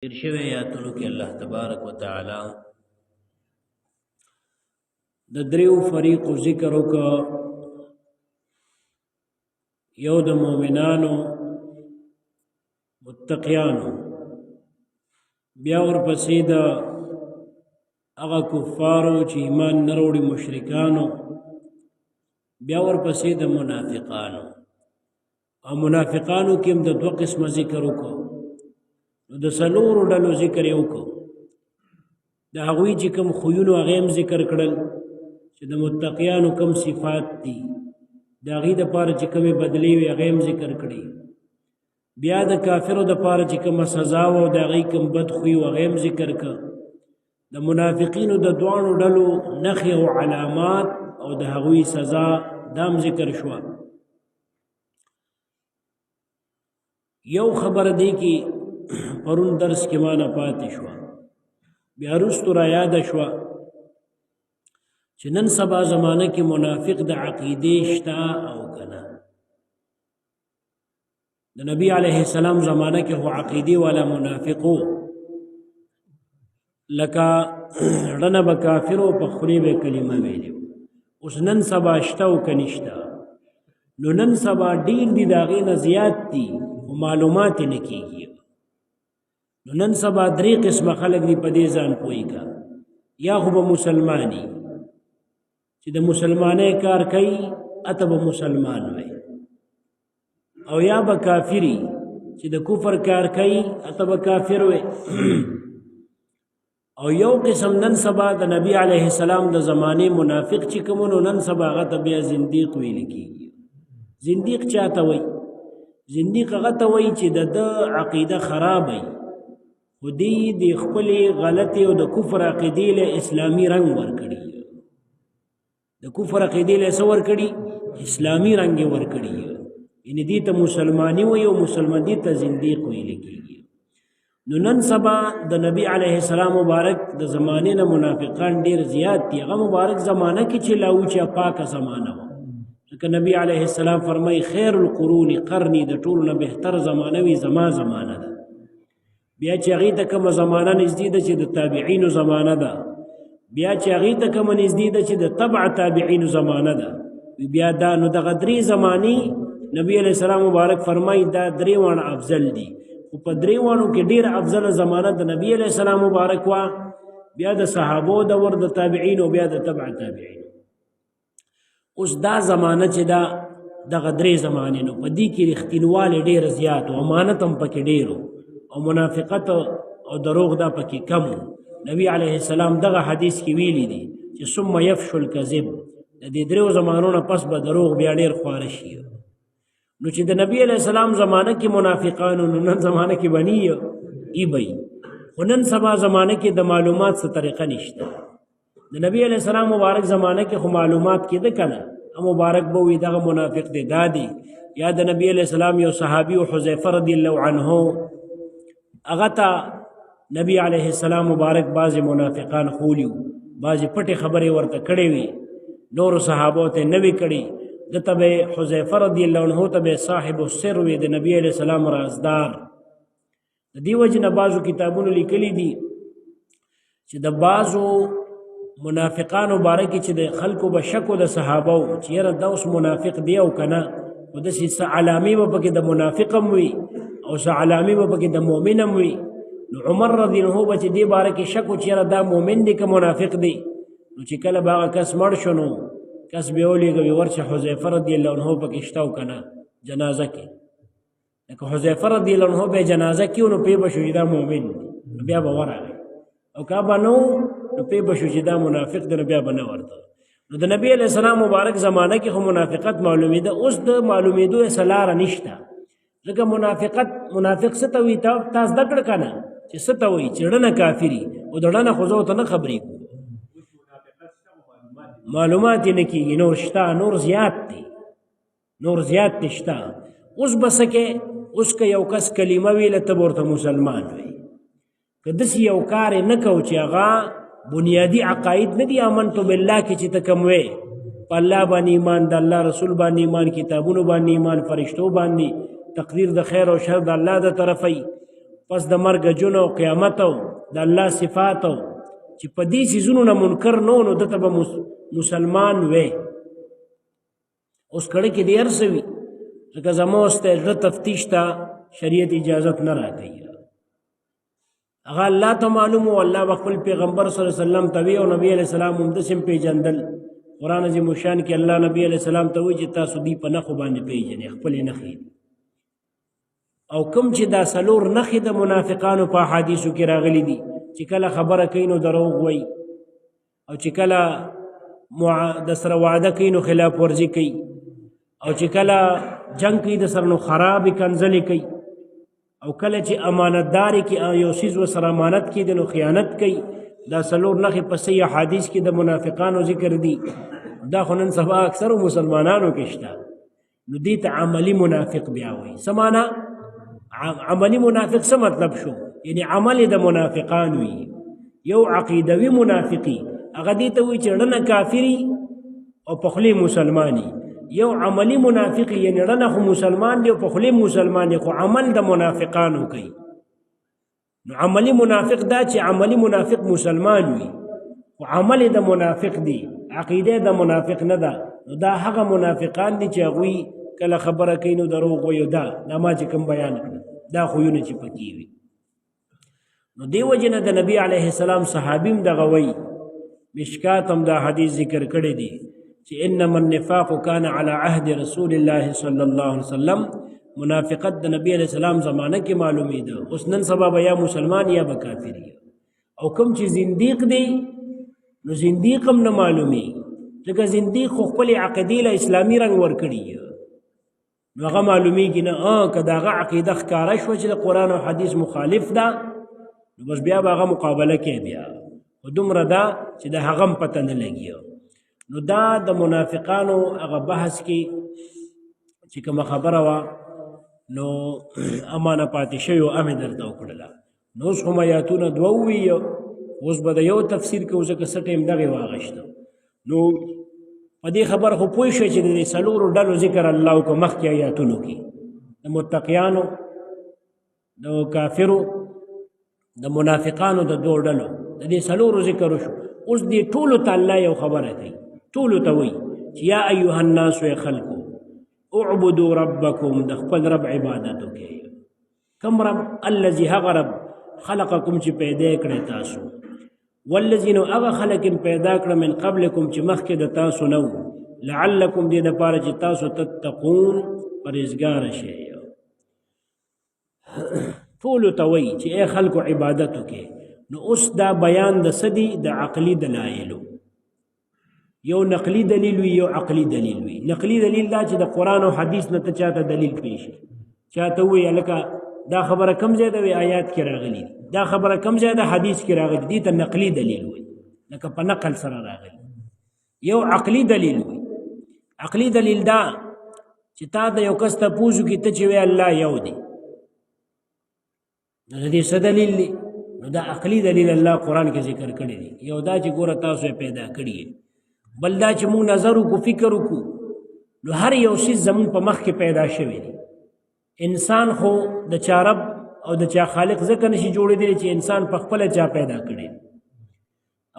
تیر شوی آیاتونو کې الله تبارک وتعالى د دریو فریقو ذکر وکړه. یو د مؤمنانو متقیانو، بیا ورپسې د هغه کفارو چې ایمان نه وروړي مشرکانو، بیا ورپسې د منافقانو. او منافقانو کې هم د دوه قسمه ذکر وکړو. نو د څلورو ډلو ذکر یې وکړو. د هغوی چې کوم خویونو هغې هم ذکر کړل چې د متقیانو کوم صفات دي، د هغې دپاره چې کومې بدلې وي هغې هم ذکر کړي. بیا د کافرو دپاره چې کومه سزا وه او د هغې کوم بد خوی و هغې هم ذکر کړه. د منافقینو د دواړو ډلو نښې او علامات او د هغوی سزا دا هم ذکر شوه. یو خبره دی کې پرون درس کې مانه پاتې شوه، بیا وروستو را یاده شوه چې نن سبا زمانه کې منافق د عقیدې شته او که نه. د نبی علیه السلام زمانه کې خو عقیدې والا منافقو، لکه ړنه به کافرو په خولې به کلمه ویلې. اوس نن سبا شته او که نشته؟ نو نن سبا ډېر دي، د هغې نه زیات دي خو معلومات یې نه کېږي. نو نن سبا درې قسمه خلک دي، په دې ځان پوهېږه. یا خو به مسلماني چې د مسلمانۍ کار کوي اته به مسلمان وي، او یا به کافری چې د کفر کار کوي اته به کافر وي. او یو قسم نن سبا د نبی علیه السلام د زمانې منافق چې کوم نو نن سبا هغه ته بیا زندیق ویل کېږي. زندیق چاته وایي؟ زندیق هغه ته وایي چې د عقیده خراب وي، خو دی د خپلې غلطې او د کفر عقیدې له اسلامي رنګ ورکړي. د کفر عقیدې له څه ورکړي؟ اسلامي رنګ یې ورکړي. یعنې دې ته مسلماني وایي او مسلمان دې ته زندیق ویل کېږي. نو نن سبا د نبی علیه السلام مبارک د زمانې نه منافقان ډېر زیات دي. هغه مبارک زمانه کې چې لا وچه پاکه زمانه وه، ځکه نبی علیه السلام فرمایي خیر القرون قرني، د ټولو نه بهتر زمانه وي زما زمانه ده. بیا چې هغې ته کومه زمانه نږدې ده چې د تابعینو زمانه ده، بیا چې هغې ته کومه نږدې ده چې د تبع تابعینو زمانه ده، بیا دا نو دغه درې زمانې نبی علیه السلام مبارک فرمایي دا درې واړه افضل دي. خو په درې واړو کې ډېره افضله زمانه د نبی علیه السلام مبارک وه، بیا د صحابو دور د تابعینو، بیا د تبع تابعینو. اوس دا زمانه چې دا دغه درې زمانې نو په دې کې رښتینوالی ډېر زیات و، امانت هم پکې ډېر و، او منافقت او دروغ دا پکې کم و. نبی علیه السلام دغه حدیث کې ویلي دي چې ثم یفشو الکذب، د دې دریو زمانو نه پس به دروغ بیا ډېر خواره شي. نو چې د نبی علیه السلام زمانه کې منافقانو، نو نن زمانه کې به نه ای بی. خو نن سبا زمانه کې د معلومات څه طریقه نشته. د نبی علیه السلام مبارک زمانه کې خو معلومات کېده که نه، مبارک به وي دغه منافق دی دا دی. یا د نبی علیه السلام یو صحابي و حذیفه رضی الله عنه، هغه ته نبی علیه السلام مبارک بعضې منافقان خولی و، بعضې پټې خبرې ورته کړې وي، نورو صحابو ته نه وي کړي. ده ته به حذیفه رضی الله عنه ته به صاحب السر وي، د نبی علیه السلام رازدار. د دې وجې نه بعضو کتابونو لیکلي دي چې د بعضو منافقانو باره کې چې د خلکو به شک و د صحابو چې یاره دا اوس منافق دی او که نه، خو داسې څه علامې به پکې د منافق هم وي او څه علامې به پکې د مؤمن هم وي. نو عمر رضی الله عنه به چې دې باره کې شک و چې یاره دا مؤمن دی که منافق دی، نو چې کله به هغه کس مړ شو نو کس به یې ولېږه ورشه حذیفه رضی الله عنه پکې شته او که نه جنازه کې. لکه حذیفه رضی الله عنه به جنازه کې نو پوه به شو چې دا مؤمن دی، نو بیا به ورغی. او که به نه نو پوه به شو چې دا منافق دی، نو بیا به نه ورته. نو د نبی علیه السلام مبارک زمانه کې خو منافقت معلومېده. اوس د معلومېدو یې څه لاره نشته، ځکه منافق څه ته وایي تا زده کړه که نه چې څه ته وایي چې ړنه کافري، او د ړنه ښځو ته نه خبرې کوو، معلومات یې نه کېږي. نور شته، نور زیات دی، نور زیات دی شته. اوس به څه کې، اوس که یو کس کلمه ویله ته به ورته مسلمان وي، که داسې یو کار یې نه کوو چې هغه بنیادي عقاید نه دي آمنتو بالله کې چې ته کوم وې، په الله باندې ایمان، د الله رسول باندې ایمان، کتابونو باندې ایمان، فرشتو باندې، تقدیر د خیر او شر د الله د طرفی، پس د مرګ ژوند او قیامت او د الله صفات او چې په دې څیزونو نه منکر نه نو دته به مسلمان وې. اوس کړه کې ډېر څه وي ځکه زما اوسته تفتیش ته شریعت اجازت نه راکوي. هغه الله ته معلوم او الله خپل پیغمبر صلی الله علیه وسلم ته وی او نبی علیہ السلام هم د سم پیجندل. قرآن عظیم شان کې الله نبی علیہ السلام ته وی چې تاسو دی په نخو باندې پیژنې خپل نخې او کوم چې دا سلور نخې د منافقانو په حدیثو کې راغلي دي چې کله خبره کوي نو دروغ وایي او چې کله د سره وعده کوي نو خلاف ورزي کوي او چې کله جنگ کوي د سره نو خراب کنځلې کوي او کله چې امانتداري کې یو څیز وسره امانت کې د نو خیانت کوي. دا سلور نخې په صحیح حدیث کې د منافقانو ذکر دي. دا خو نن سبا اکثر مسلمانانو کې شته. نو دې ته عملی منافق بیا وایي. څه معنا عملی منافق څه مطلب شو؟ یعنی عمل د منافقان وي. یو عقیدوي منافقي هغه دې ته وایي چې ړنه کافري او په خولې مسلماني. یو عملی منافق یعنی ړنه خو مسلمان دی او په خولې مسلمان دی خو عمل د منافقانو کوي. نو عملی منافق دا چې عملی منافق مسلمان وي او عمل د منافق دی عقیده د منافق نه ده. نو دا هغه منافقان دي چې هغوی کله خبره کوي نو دروغ وایي. دا ما چې کوم بیان کړل دا خویونه چې پکې وي. نو دی وجه نه د نبی علیه السلام صحابیم دغه وایي مشکات هم دا حدیث ذکر کړی دی چې انما النفاق كان على عهد رسول الله صلی الله علیه وسلم. منافقت د نبی علیہ السلام زمانه کې معلومی ده. اوس نن سبا به یا مسلمان یا به کافر او کوم چې زنديق دی نو زنديق هم نه معلومي ځکه زنديق خو خپل عقیده له اسلامي رنګ ورکړي نو هغه معلومي کې نه که داغه عقیده ښکاره شو چې د قرآن او حدیث مخالف ده نو بس بیا به هغه مقابله کوي بیا خو دومره ده چې د هغه هم پته نه لګي. نو دا د منافقانو هغه بحث کې چې کومه خبره وه نو امانه پاتې شوی او امې درته وکړله. نو اوس خو آیاتونه دوه ووي اوس به د یو تفسیر کوو ځکه څه ټایم دغې واغېشته. نو په دې خبره خو پوه شوی چې د څلورو ډلو ذکر الله وکړو مخکې آیاتونو کې د متقیانو د کافرو د منافقانو د دوه ډلو د دې څلورو ذکر وشو. اوس دې ټولو ته الله یو خبره کوي ټولو ته وایي چې یا ایها الناس یا خلکو اعبدوا ربکم د خپل رب عبادت وکړئ. کوم رب؟ الذي هغه رب خلقکم چې پیدا کړی تاسو والذین هغه خلق پیدا کړ من قبلکم چې مخکې د تاسو نو لعلکم دې دپاره چې تاسو تتقون پرهیزګار شئ. ټولو ته وایي چې ای خلکو عبادت وکړئ. نو اوس دا بیان د سدي د عقلي دلایلو یو نقلی دلیل وي یو عقلی دلیل وي. نقلی دلیل دا چې د قرآن او حدیث نه ته چاته دلیل پیشي چاته وایي لکه دا خبره کم ځای ده آیات کې راغلي دا خبره کم ځای ده حدیث کې راغلي دي ته نقلی دلیل وي لکه په نقل سره راغلي. یو عقلی دلیل وي. عقلی دلیل دا چې تا د یو کس ته پوښو کې ته چې وی الله یو دی نو د دې څه دلیل دی؟ نو دا عقلی دلیل الله قرآن کې ذکر کړی دی. یو دا چې ګوره تاسو یې پیدا کړي بل دا چې مونږ نظر وکړو فکر وکړو نو هر یو څیز زمون په مخ کې پیدا شوی دی. انسان خو د چا رب او د چا خالق ځکه نشي جوړېدلی چې انسان په خپله چا پیدا کړی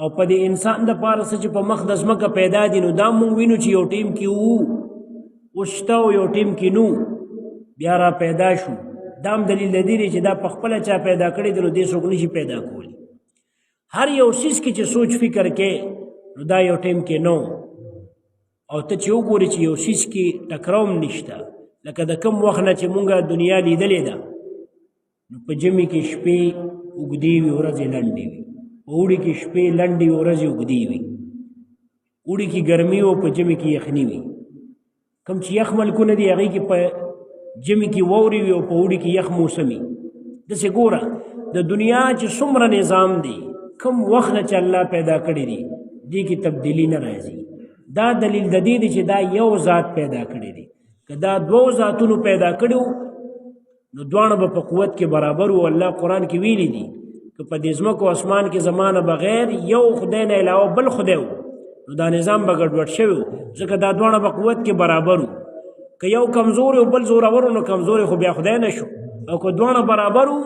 او په دې انسان دپاره څه چې په مخ د ځمکه پیدا دي نو دا مونږ وینو چې یو ټیم کې وو اوس شته او یو ټیم کې نو بیا را پیدا شو. دا هم دلیل د دې چې دا په خپله چا پیدا کړی دی نو دې څوک نشي پیدا کولی. هر یو څیز کې چې سوچ فکر کې نو دا یو ټیم کې نو او ته چې وګورې چې یو څیز کې ټکراو هم نشته لکه د کم وخت نه چې مونږه دنیا لیدلې ده نو په ژمي کې شپې اوږدې وي ورځې لنډې وي په اوړي کې شپې لنډې وي ورځې اوږدې وي اوړي کې ګرمي او په ژمي کې یخني وي. کوم چې یخ ملکونه دي هغې کې په ژمي کې واورې وي او په اوړي کې یخ موسم وي. داسې ګوره د دنیا چې څومره نظام دی کوم وخت نه چې الله پیدا کړی دی دې کې تبدیلی نه راځي. دا دلیل د دې دی چې دا یو ذات پیدا کړی دی. که دا دوه ذاتونو پیدا کړو نو دواړه به په قوت کې برابر وو. الله قرآن کې ویلي دي که په دې ځمکو اسمان کې زمانه بغیر یو خدای نه علاوه بل خدای وو نو دا نظام به ګډوډ شوی وو ځکه دا دواړه په قوت کې برابر وو. که یو کمزور او بل زورور نو کمزور خو بیا خدای نشو او که دواړه برابر وو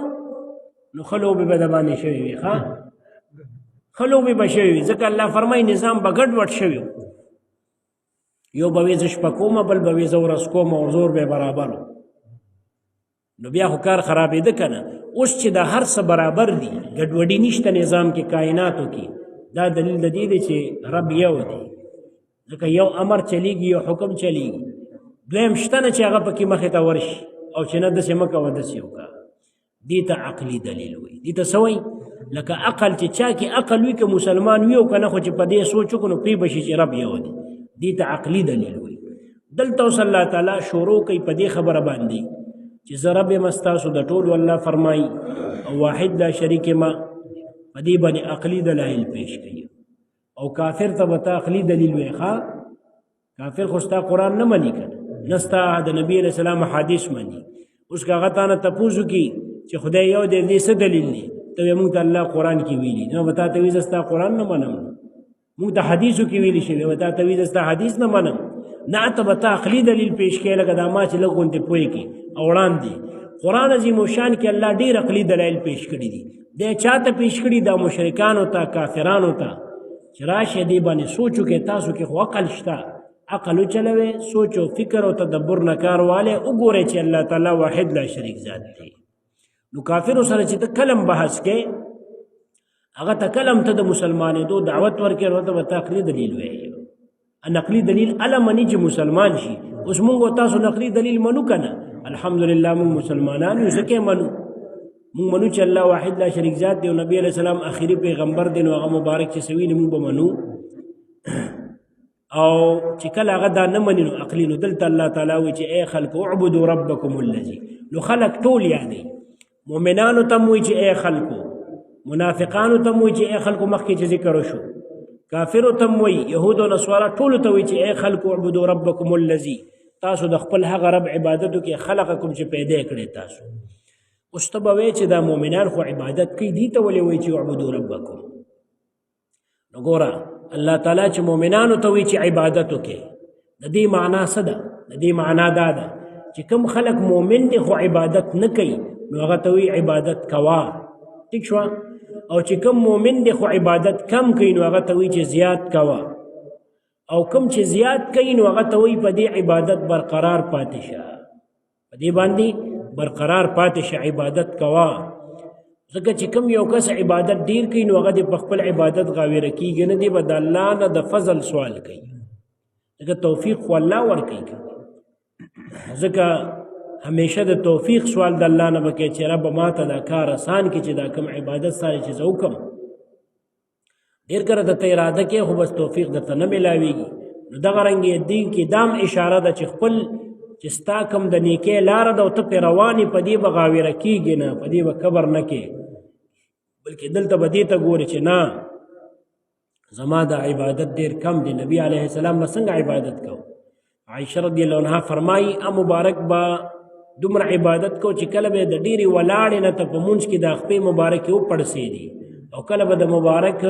نو خلوبې به د باندې شوي وي ښه خلوبې به شوي وي ځکه الله فرمایي نظام به ګډوډ شوي یو به وي زه شپه کومه بل به وي زه ورځ کومه او زور به برابر نو بیا خو کار خرابېده که نه اوس چې دا هر څه برابر دي ګډوډي نشته نظام کې کائناتو کې دا دلیل د دې دی چې رب یو دی ځکه یو امر چلیږي یو حکم چلیږي دویم شته نه چې هغه پکې مخې ته ورشي او چې نه داسې مه کوه داسې وکړه دې ته عقلي دلیل وایي دې ته څه وایي لکه عقل چې چا کې عقل وي که مسلمان وي او که نه خو چې په دې سوچ وکړو نو پوه به شي چې رب یو دی دې ته عقلي دلیل وایي دلته اوس الله تعالی شروع کوي په دې خبره باندې چې زه رب یم ستاسو د ټولو الله فرمایي او واحد لا شریک ما په دې باندې عقلي دلایل پیش کوي او کافر ته به ته عقلي دلیل وایي ښه کافر خو ستا قرآن نه مني که نه ستا د نبي علیه السلام حدیث مني اوس که هغه تا نه تپوس وکړي چې خدای یو دی دې څه دلیل دی ته وایې مونږ ته الله قرآن کې ویلي نو به تا ته وایي زه ستا قرآن نه منم مونږ ته حدیثو کې ویلي شوي به تا ته وایي زه ستا حدیث نه منم نه ته به ته عقلي دلیل پیش کړې لکه دا ما چې لږ غوندې پوه کړي او وړاندې قرآن عظیم الشان کې الله ډېر عقلي دلایل پیش کړي دي دی چا ته پیش کړي دا مشرکانو ته کافرانو ته چې راشئ دې باندې سوچ وکړئ تاسو کې خو عقل شته عقل وچلوئ سوچ او فکر او تدبر نه کار والی وګورئ چې الله تعالی واحد لا شریک ذات دی نو کافرو سره چې ته کلم بحث کې هغه ته کلم ته د مسلمانېدو دعوت ورکړې نو ته به ته عقلي دلیل وایي نقلي دلیل اله مني چې مسلمان شي اوس مونږ تاسو نقلي دلیل منو که نه الحمدلله مونږ مسلمانان یو ځکه منو مونږ منو چې الله واحد لا شریک ذات دی او نبی علیه السلام آخري پیغمبر دی نو هغه مبارک چې څه ویلي مونږ به منو او چې کله هغه دا نه مني نو عقلي نو دلته الله تعالی وایي چې ای خلکو اعبدوا ربکم الذي نو خلک ټول یادوي مؤمنانو ته هم وایي چې ای خلکو منافقانو ته هم وایي چې ای خلکو مخکې چې ذکر وشو کافرو ته هم وایي یهود او نصارا ټولو ته وایي چې ای خلکو اعبدوا ربکم الذي تاسو د خپل هغه رب عبادتو کې خلقکم چې پیدا کړی تاسو اوس ته به وایې چې دا مؤمنان خو عبادت کوي دي ته ولې وایي چې اعبدوا ربکم نو ګوره الله تعالی چې مؤمنانو ته وایي چې عبادت وکړي د دې معنا څه ده د دې معنا دا ده چې کوم خلک مؤمن دي خو عبادت نه کوي نو هغه ته وایي عبادت کوه ټیک شوه او چې کوم مؤمن دی خو عبادت کم کوي نو هغه ته وایي چې زیات کوه او کوم چې زیات کوي نو هغه ته وایي په دې عبادت برقرار پاتې شه په دې باندې برقرار پاتې شه عبادت کوه ځکه چې کوم یو کس عبادت ډیر کوي نو هغه د په خپل عبادت غاویره کېږي نه دی به د الله نه د فضل سوال کوي ځکه توفیق خو الله ورکوي ځکه همیشه د توفیق سوال د الله نه به کوي چې رب ما ته دا کار آسان کړي چې دا کوم عبادت ساره چې زه وکړم ډېر کله درته اراده کوي خو بس توفیق درته نه میلاویږي نو دغه رنګې دې کې دام اشاره ده چې خپل چې ستا کوم د نیکۍ لاره ده او ته پرې روانې په دې به غاویره کېږي نه په دې به کبر نه کې بلکې دلته به دې ته ګورې چې نه زما د عبادت ډېر کم دی نبي علیه السلام به څنګه عبادت کو عایشه رضی الله عنها فرمایي مبارک به دومره عبادت کو چې کله به د ډېرې ولاړې نه ته په مونځ کې د خپې مبارکې وپړسېدي او کله به د مبارک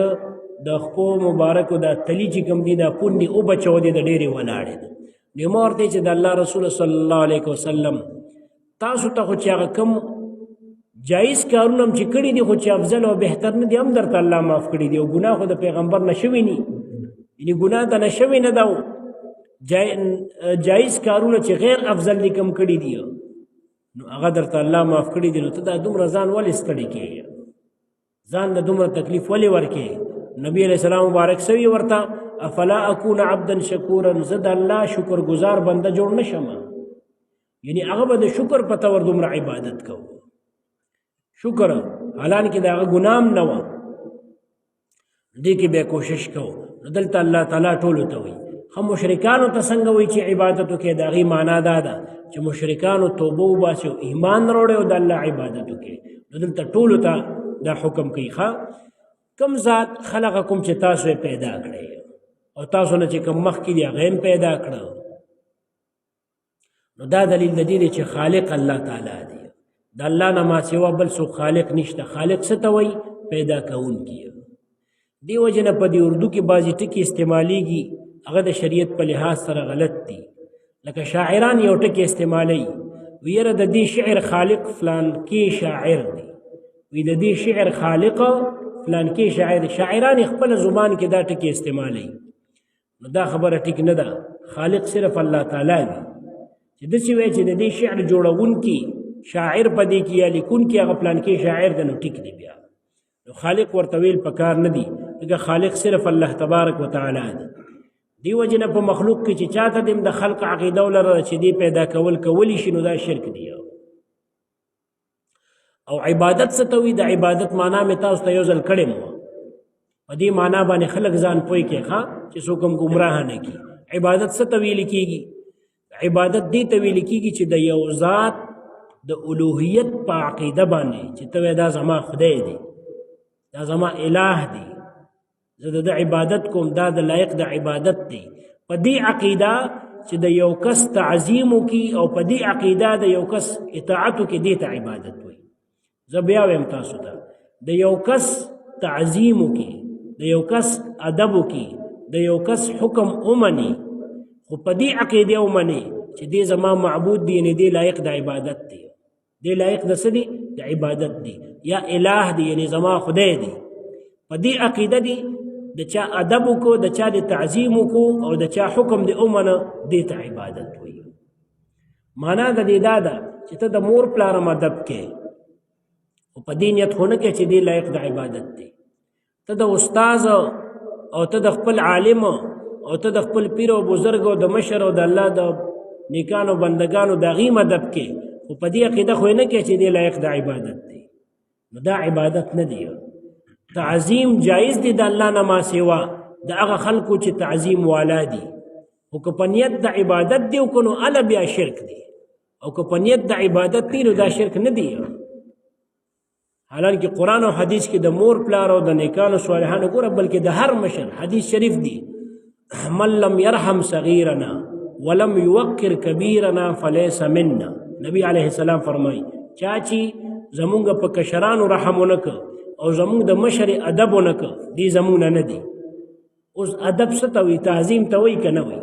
د خپو مبارکو د تلي چې کوم دي د پوندې وبچودې د ډېرې ولاړې ده نو ما ورته چې د الله رسول صلی الله علیه وسلم تاسو ته خو چې هغه کوم جایز کارونه هم چې کړي دي خو چې افضل او بهتر نه دي هم درته الله معاف کړي دي او ګناه خو د پیغمبر نه شوي نه یعنې ګناه ته نه شوي نه ده جایز کارونه چې غیر افضل دي کم کړي دي نو هغه درته الله معاف کړي دي نو ته دا دومره ځان ولې ستړی کېږي ځان د دومره تکلیف ولې ورکې نبی علیه السلام مبارک سوي ورته افلا اکون عبدا شکورا زه د الله شکر گزار بنده جوړ نشم یعنی هغه به د شکر په طور دومره عبادت کو شکر حالان کې د هغه ګنام نه و دې کې به کوشش کو دلته الله تعالی ټولو ته وایي هم مشرکانو ته څنګه وایي چې عبادتو کې د هغې معنا دا ده چې مشرکانو توبه وباسي او ایمان راوړی او د الله عبادتو کې نو دلته ټولو ته دا حکم کوي کم ذات خلقکم چې تاسو یې پیدا کړی او تاسو نه چې کوم مخکې دي هغه هم پیدا کړه نو دا دلیل د دې دی چې خالق الله تعالی دی د الله نه ما سوا بل څوک خالق نشته خالق څه ته وایي پیدا کوونکی دې وجې نه په دې اردو کې بعضې ټکي استعمالیږي هغه د شریعت په لحاظ سره غلط دي لکه شاعران یو ټکي استعمالوي ویره د دې شعر خالق فلان کې شاعر دی وی د دې شعر خالق فلان کې شاعر شاعران خپل زبان کې دا ټکي استعمالوي نو دا خبره ټیک نه ده خالق صرف الله تعالی دی چې داسې وایي چې د دې شعر جوړونکي شاعر په دې کې یا لیکونکي هغه فلان کې شاعر دی نو ټیک دی بیا نو خالق ورته ویل پکار نه دی ځکه خالق صرف الله تبارک وتعالی دی دی وجه نه په مخلوق کې چې چاته دیم د خلق عقیده ولره چې دی پیدا کولی شي نو دا شرک دی او عبادت څه ته وي د عبادت معنا مې تاسو ته یو ځل کړې مو په دې معنا باندې خلک ځان پوي کې ښه چې څوک هم ګمراه نه کړي عبادت څه ته ویل کېږي عبادت دې ته ویل کېږي چې د یو ذات د الوهیت په عقیده باندې چې ته دا زما خدای دی دا زما الہ دی زه د عبادت کوم دا د لایق د عبادت دی په دې عقیده چې د یو کس تعظیم وکړي او په دې عقیده د یو کس اطاعت وکړي دې ته عبادت وایي زه بیا وایم تاسو ته د یو کس تعظیم وکړي د یو کس ادب وکړي د یو کس حکم ومني خو په دې عقیده ومني چې دې زما معبود دی یعنې دې لایق د عبادت دی دې لایق د څه دی د عبادت دی یا الہ دی یعنې زما خدای دی په دې عقیده دی د چا ادب وکړو د چا د تعظیم وکړو او د چا حکم د ومنه دې ته عبادت وایي معنا د دې دا ده چې ته د مور پلار ادب کې او په دې نیت خو نه کې چې دې لایق د عبادت دی ته د استاذ او ته د خپل عالم او ته د خپل پیر او بزرګ او د مشر او د الله د نیکانو بندگانو د هغې ادب کې خو په دې عقیده خو نه کې چې دې لایق د عبادت دی نو دا عبادت نه دی تعظیم جایز دی د الله نه ما سوا د هغه خلکو چې تعظیم والا دي خو که په نیت د عبادت دی او که نو هله بیا شرک دی او که په نیت د عبادت دی نو دا شرک نه دی حالانکه قرآن او حدیث کې د مور پلار او د نیکانو صالحانو ګوره بلکې د هر مشر حدیث شریف دی من لم يرحم صغیرنا ولم يوقر کبیرنا فلیس منا نبی علیه السلام فرمایي چا چې زمونږ په کشرانو رحم ونه که او زمونږ د مشر ادب ونه که دی زمونږ نه دی اوس ادب څه ته وایي تعظیم ته وایي که نه وایي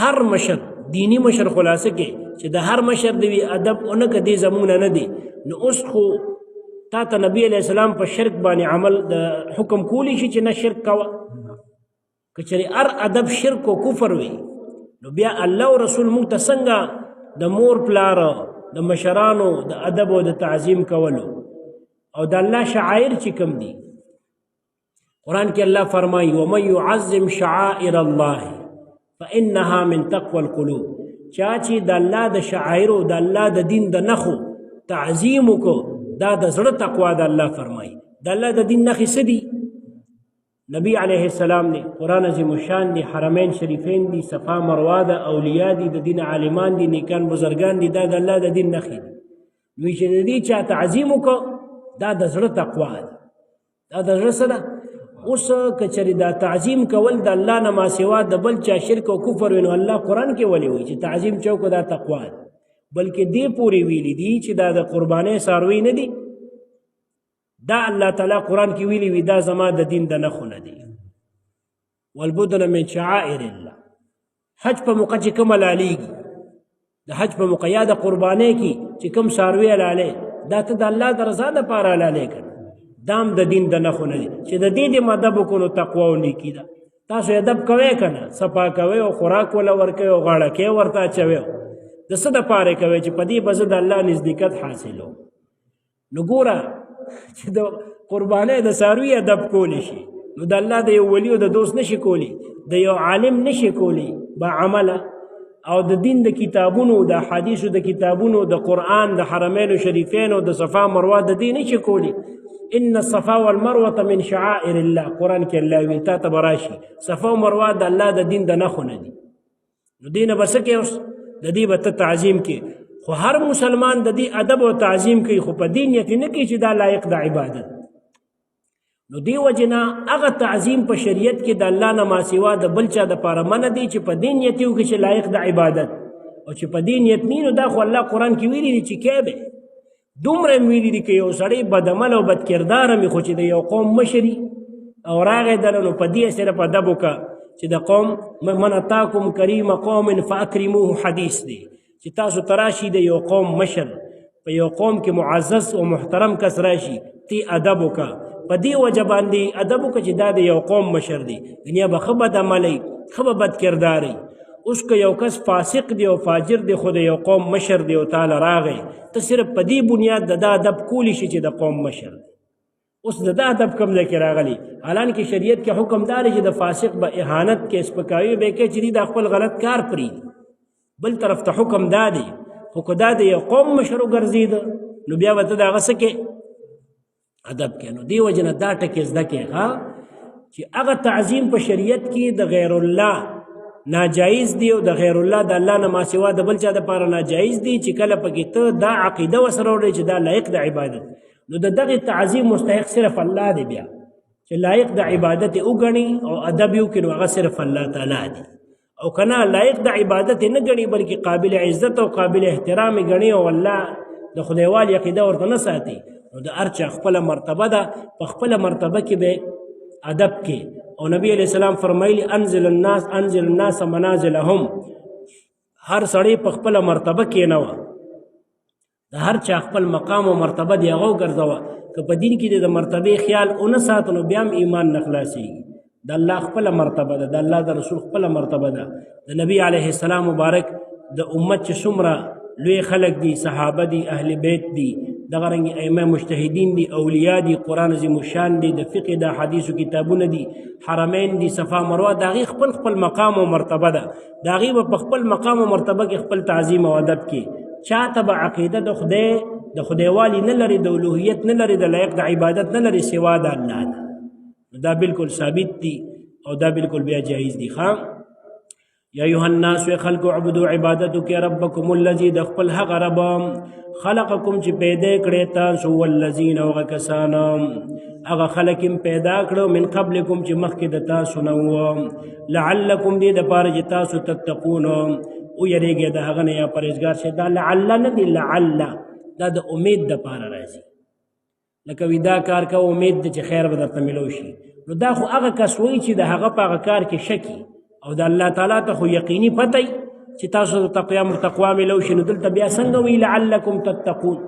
هر مشر دینی مشر خلاصه کې چې د هر مشر دی وي ادب ونه که دی زمونږ نه دی نو اوس خو تا ته نبی علیه السلام په شرک باندې عمل د حکم کولی شي چې نه شرک کوه که چېرې هر ادب شرک او کفر وي نو بیا الله او رسول موږ ته څنګه د مور پلار د مشرانو د ادب او د تعظیم کولو او د الله شعائر چې کوم دي قرآن کې الله فرمایي ومن يعظم شعائر الله فانها من تقوى القلوب چا چې د الله د شعائرو د الله د دین د نښو تعظیم وکړو دا د زړه تقوا د الله فرمایي د الله د دین نښې څه دي نبی علیه السلام دی قرآن عظیم الشان دی حرمین شریفین دی صفا مروه ده اولیاء دي د دین عالمان دي نیکان بزرگان دي دا د الله د دین نښې دي نو چې د دې چا تعظیم وکړو دا د زړه تقوا ده دا د زړه څه ده اوس که چېرې دا تعظیم کول د الله نه ما سوا د بل چا شرک او کفر وي نو الله قرآن کې ولې وایي چې تعظیم چوکو دا تقوا ده بلکې دې پورې ویلي دي چې دا د قربانۍ څاروي نه دي دا الله تعالی قرآن کې ویلي وي دا زما د دین د نښو نه دي والبدن من شعائر الله حج په موقع چې کوم حلالېږي د حج په موقع یا د قربانۍ کې چې کوم څاروي حلالې دا ته د الله د رضا دپاره حلالې کړه دام د دین د نښو نه دي چې د دې د ادب وکړو نو تقوا او نیکي ده تاسو ادب کوئ که نه صفا کوئ او خوراک وله ورکوئ او غاړکۍ ورته اچوئ د څه دپاره کوئ چې په دې به زه د الله نزدېکت حاصلوم نو ګوره چې د قربانۍ د څاروي ادب کولی شي نو د الله د یو ولی او د دوست نشي کولی د یو عالم نشي کولی با عمله او د دین د کتابونو د حدیثو د کتابونو د قرآن د حرمینو شریفینو د صفا مروه د دې نشي کولی ان الصفا والمروه من شعائر الله قرآن کې الله وی تا ته به راشي صفا او مروه د الله د دین د نښو نه دي نو دې نه به څه کوې اوس د دې به ته تعظیم کې خو هر مسلمان د دې ادب او تعظیم کوي خو په دې نیت نه کوي چې دا لایق د عبادت نو دې وجې نه هغه تعظیم په شریعت کې د الله نه ما سوا د بل چا دپاره منع دی چې په دې نیت یې وکړي چې لایق د عبادت او چې په دې نیت نه نو دا خو الله قرآن کې ویلي دي چې کې به دومره یې ویلي دي که یو سړی بدعمل او بدکرداره مې خو چې د یو قوم مشري او راغی دله نو په دې صرف ادب وکړه چې د قوم من اتاکم کریم قوم فاکرموه حدیث دی چې تاسو تراشي د یو قوم مشر په یو قوم کې معزز او محترم کس راشي تی ادب وکړه په دې وجه باندې ادب وکړه چې دا د یو قوم مشر دی دنیا به ښه بد عملی ښه به بد کرداری اوس که یو کس فاسق دی او فاجر دی خو د یو قوم مشر دی او تعالی راغی ته صرف په دې بنیاد د دا ادب کولی شي چې د قوم مشر دی اوس د دا ادب کوم ځای کې راغلی حالانکه شریعت کې حکم دا دی چې د فاسق به اهانت کې سپکاوي به کې چې دا خپل غلط کار پرېږدي بل طرف ته حکم دا دی خو که دا د یو قوم مشر وګرځېده نو بیا به ته د هغه څه کې ادب کې نو دې وجه نه دا ټکې زده کې چې هغه تعظیم په شریعت کې د غیر الله ناجایز دی او د غیر الله د الله نه ماسوا د بل چا دپاره ناجایز دی چې کله پکې ته دا عقیده ورسره وړې چې دا لایق د عبادت نو د دغه تعظیم مستحق صرف الله دی بیا چې لایق د عبادت وګڼي او ادب یې وکړي نو هغه صرف الله تعالی دی او کنا لایق د عبادت نه ګڼي بلکې قابل عزت او قابل احترام ګڼي او الله د خدایوال عقیده ورته نه ساتي نو د هر چا خپله مرتبه ده په خپله مرتبه کې به ادب کې او نبی علیہ السلام فرمایلی انزل الناس منازلهم هر سړی په خپله مرتبه کې نه وه د هر چا خپل مقام او مرتبه دی هغه وګرځوه که په دین کې د مرتبې خیال ونه ساتو نو بیا هم ایمان نه خلاصېږي د الله خپله مرتبه ده د الله د رسول خپله مرتبه ده د نبی علیه السلام مبارک د امت چې څومره لوی خلق دي صحابه دي اهل بیت دي دغه رنګ ائمه مجتهدین دي اولیاء دي قرآن عظیم الشان دي د فقه د حدیثو کتابونه دي حرمین دي صفا مروه د هغې خپل مقام او مرتبه ده د هغې به په خپل مقام او مرتبه کې خپل تعظیم او ادب کې چاته به عقیده د خدایوالي نه لري د الوهیت نه لري د لایق د عبادت نه لري سوا د الله نه دا بالکل ثابت دي او دا بالکل بیا جایز دي یا ایها الناس خلق عبدوا عبادتو کې ربکم الذي د خپل هغه رب خلقکم چې پیدا کړی تاسو والذین هغه کسان هغه خلق پیدا کړو من قبلکم چې مخکې د تاسو نه وو لعلکم دې دپاره چې تاسو تتقون ویریږئ د هغه نه یا پرهیزګار شئ دا لعل نه دی لعل دا د امید دپاره راځي لکه وي دا کار کوه امید دی چې خیر به درته میلو شي نو دا خو هغه کس وایي چې د هغه په هغه کار کې شکي او د الله تعالی ته خو یقیني پته چې تاسو د تقوا میلو شي نو دلته بیا څنګه وي لعلکم تتقون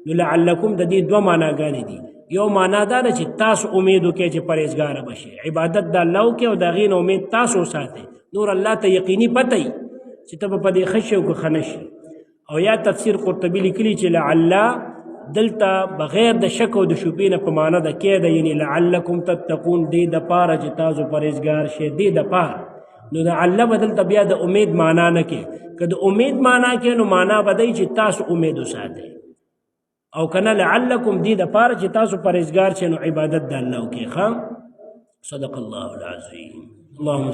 نو لعلکم د دې دوه معناګانې دي یو معنا دا ده چې تاسو امید وکړئ چې پرهیزګاره به شئ عبادت د الله وکړئ او د هغې نه امید تاسو وساتئ نور الله ته یقیني پته چې ته به په دې ښه شي او که ښه نه شي او یا تفسیر قرطبي لیکلي چې لعله دلته بغیر د شک او د شبهې نه په معنا د کې ده یعنې لعلکم تتقون دې دپاره چې تاسو پرهیزګار شئ دې دپاره نو د الله به دلته بیا د امید معنا نه کې که د امید معنا کې نو معنا به دی چې تاسو امید وساتئ او که نه لعلکم دې دپاره چې تاسو پرهیزګار شئ نو عبادت د الله وکړئ صدق الله العظیم اللهم